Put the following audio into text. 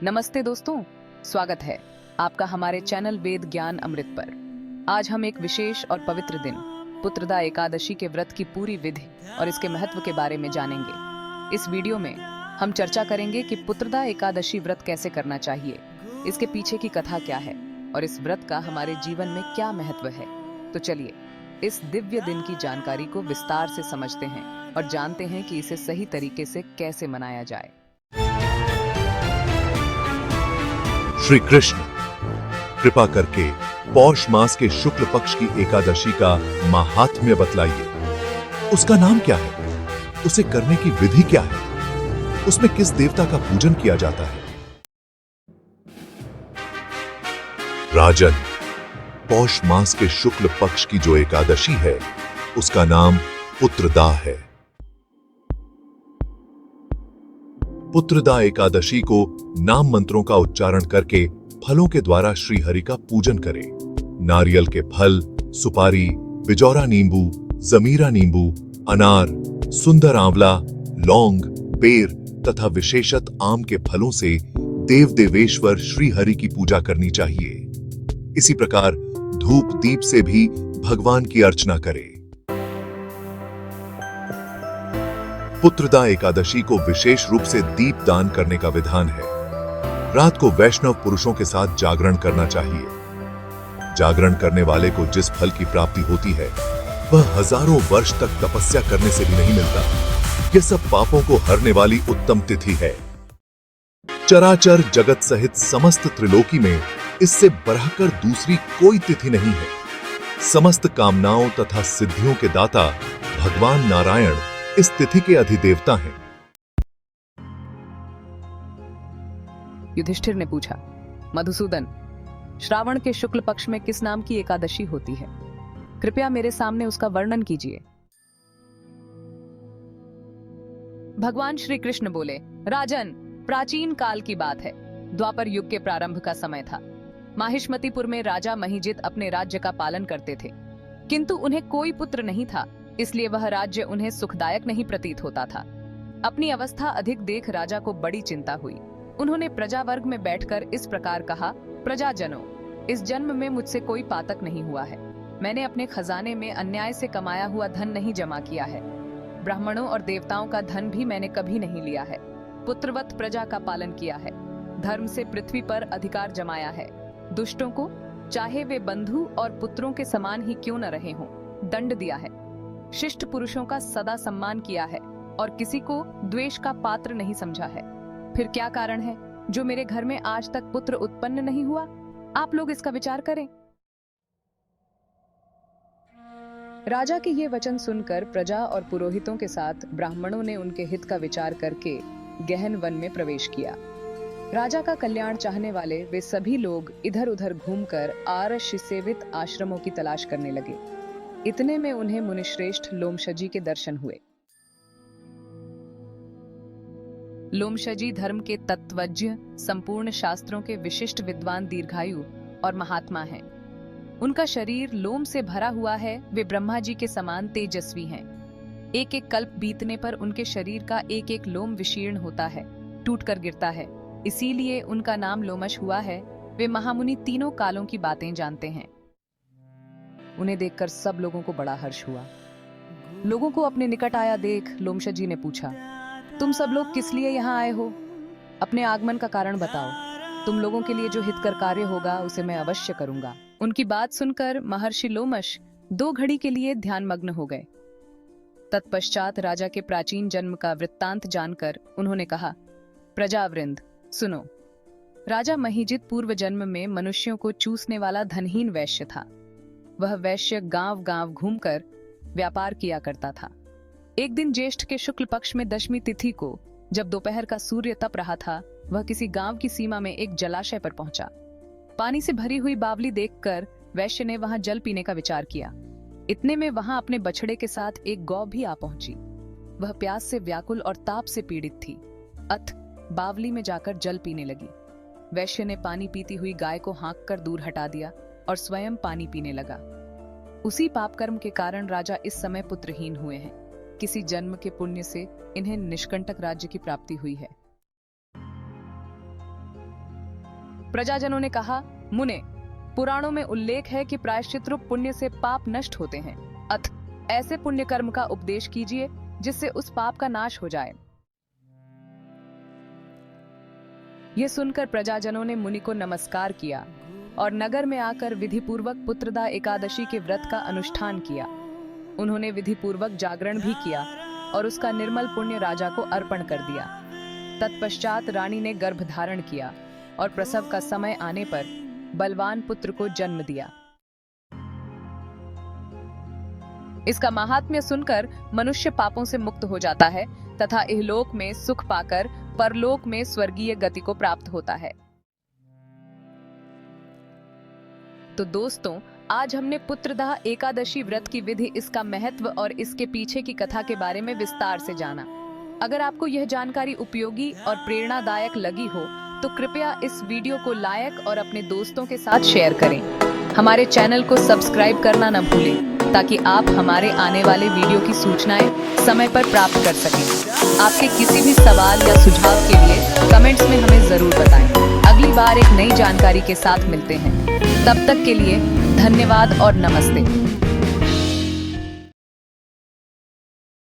नमस्ते दोस्तों, स्वागत है आपका हमारे चैनल वेद ज्ञान अमृत पर। आज हम एक विशेष और पवित्र दिन पुत्रदा एकादशी के व्रत की पूरी विधि और इसके महत्व के बारे में जानेंगे। इस वीडियो में हम चर्चा करेंगे कि पुत्रदा एकादशी व्रत कैसे करना चाहिए, इसके पीछे की कथा क्या है और इस व्रत का हमारे जीवन में क्या महत्व है। तो चलिए इस दिव्य दिन की जानकारी को विस्तार से समझते हैं और जानते हैं कि इसे सही तरीके से कैसे मनाया जाए। श्री कृष्ण कृपा करके पौष मास के शुक्ल पक्ष की एकादशी का महात्म्य बतलाइए। उसका नाम क्या है, उसे करने की विधि क्या है, उसमें किस देवता का पूजन किया जाता है। राजन, पौष मास के शुक्ल पक्ष की जो एकादशी है उसका नाम पुत्रदा है। पुत्रदा एकादशी को नाम मंत्रों का उच्चारण करके फलों के द्वारा श्री हरि का पूजन करें। नारियल के फल, सुपारी, बिजौरा नींबू, जमीरा नींबू, अनार, सुंदर आंवला, लौंग, बेर तथा विशेषत आम के फलों से देव देवेश्वर श्री हरि की पूजा करनी चाहिए। इसी प्रकार धूप दीप से भी भगवान की अर्चना करें। पुत्रदा एकादशी को विशेष रूप से दीप दान करने का विधान है। रात को वैष्णव पुरुषों के साथ जागरण करना चाहिए। जागरण करने वाले को जिस फल की प्राप्ति होती है वह हजारों वर्ष तक तपस्या करने से भी नहीं मिलता। यह सब पापों को हरने वाली उत्तम तिथि है। चराचर जगत सहित समस्त त्रिलोकी में इससे बढ़कर दूसरी कोई तिथि नहीं है। समस्त कामनाओं तथा सिद्धियों के दाता भगवान नारायण इस तिथि के अधिदेवता हैं। युधिष्ठिर ने पूछा, मधुसूदन, श्रावण के शुक्ल पक्ष में किस नाम की एकादशी होती है? कृपया मेरे सामने उसका वर्णन कीजिए। भगवान श्री कृष्ण बोले, राजन, प्राचीन काल की बात है। द्वापर युग के प्रारंभ का समय था। माहिष्मतिपुर में राजा महिजित अपने राज्य का पालन करते थे, किंतु उन्हें कोई पुत्र नहीं था, इसलिए वह राज्य उन्हें सुखदायक नहीं प्रतीत होता था। अपनी अवस्था अधिक देख राजा को बड़ी चिंता हुई। उन्होंने प्रजा वर्ग में बैठकर इस प्रकार कहा, प्रजाजनों, इस जन्म में मुझसे कोई पातक नहीं हुआ है। मैंने अपने खजाने में अन्याय से कमाया हुआ धन नहीं जमा किया है। ब्राह्मणों और देवताओं का धन भी मैंने कभी नहीं लिया है। पुत्रवत प्रजा का पालन किया है। धर्म से पृथ्वी पर अधिकार जमाया है। दुष्टों को, चाहे वे बंधु और पुत्रों के समान ही क्यों न रहे हों, दंड दिया है। शिष्ट पुरुषों का सदा सम्मान किया है और किसी को द्वेष का पात्र नहीं समझा है। फिर क्या कारण है जो मेरे घर में आज तक पुत्र उत्पन्न नहीं हुआ? आप लोग इसका विचार करें। राजा के ये वचन सुनकर प्रजा और पुरोहितों के साथ ब्राह्मणों ने उनके हित का विचार करके गहन वन में प्रवेश किया। राजा का कल्याण चाहने वाले वे सभी लोग इधर उधर घूमकर आरष्य सेवित आश्रमों की तलाश करने लगे। इतने में उन्हें मुनिश्रेष्ठ लोमशजी के दर्शन हुए। लोमशजी धर्म के तत्वज्ञ, संपूर्ण शास्त्रों के विशिष्ट विद्वान, दीर्घायु और महात्मा हैं। उनका शरीर लोम से भरा हुआ है। वे ब्रह्मा जी के समान तेजस्वी हैं। एक एक कल्प बीतने पर उनके शरीर का एक एक लोम विशीर्ण होता है, टूट कर गिरता है। इसीलिए उनका नाम लोमश हुआ है। वे महामुनि तीनों कालों की बातें जानते हैं। उन्हें देखकर सब लोगों को बड़ा हर्ष हुआ। लोगों को अपने निकट आया देख लोमशजी ने पूछा, तुम सब लोग किस लिए यहाँ आए हो? अपने आगमन का कारण बताओ। तुम लोगों के लिए जो हितकर कार्य होगा उसे मैं अवश्य करूंगा। उनकी बात सुनकर महर्षि लोमश 2 घड़ी के लिए ध्यानमग्न हो गए। तत्पश्चात राजा के प्राचीन जन्म का वृत्तांत जानकर उन्होंने कहा, प्रजावृंद सुनो। राजा महिजित पूर्व जन्म में मनुष्यों को चूसने वाला धनहीन वैश्य था। वह वैश्य गांव-गांव घूमकर व्यापार किया करता था। एक दिन ज्येष्ठ के शुक्ल पक्ष में दशमी तिथि को, जब दोपहर का सूर्य तप रहा था, वह किसी गांव की सीमा में एक जलाशय पर पहुंचा। पानी से भरी हुई बावली देखकर वैश्य ने वहां जल पीने का विचार किया। इतने में वहां अपने बछड़े के साथ एक गौ भी आ पहुंची। वह प्यास से व्याकुल और ताप से पीड़ित थी, अत बावली में जाकर जल पीने लगी। वैश्य ने पानी पीती हुई गाय को हाँक कर दूर हटा दिया और स्वयं पानी पीने लगा। उसी पापकर्म के कारण राजा इस समय पुत्रहीन हुए हैं। किसी जन्म के पुण्य से इन्हें निष्कंटक राज्य की प्राप्ति हुई है। प्रजाजनों ने कहा, मुने, पुराणों में उल्लेख है कि प्रायश्चित रूप पुण्य से पाप नष्ट होते हैं, अतः ऐसे पुण्य कर्म का उपदेश कीजिए जिससे उस पाप का नाश हो जाए। यह सुनकर प्रजाजनों ने मुनि को नमस्कार किया और नगर में आकर विधिपूर्वक पुत्रदा एकादशी के व्रत का अनुष्ठान किया। उन्होंने विधिपूर्वक जागरण भी किया और उसका निर्मल पुण्य राजा को अर्पण कर दिया। तत्पश्चात रानी ने गर्भ धारण किया और प्रसव का समय आने पर बलवान पुत्र को जन्म दिया। इसका महात्म्य सुनकर मनुष्य पापों से मुक्त हो जाता है तथा इहलोक में सुख पाकर परलोक में स्वर्गीय गति को प्राप्त होता है। तो दोस्तों, आज हमने पुत्रदा एकादशी व्रत की विधि, इसका महत्व और इसके पीछे की कथा के बारे में विस्तार से जाना। अगर आपको यह जानकारी उपयोगी और प्रेरणादायक लगी हो तो कृपया इस वीडियो को लाइक और अपने दोस्तों के साथ शेयर करें। हमारे चैनल को सब्सक्राइब करना न भूलें ताकि आप हमारे आने वाले वीडियो की सूचनाएं समय पर प्राप्त कर सकें। आपके किसी भी सवाल या सुझाव के लिए कमेंट्स में हमें जरूर बताएं। अगली बार एक नई जानकारी के साथ मिलते हैं। तब तक के लिए धन्यवाद और नमस्ते।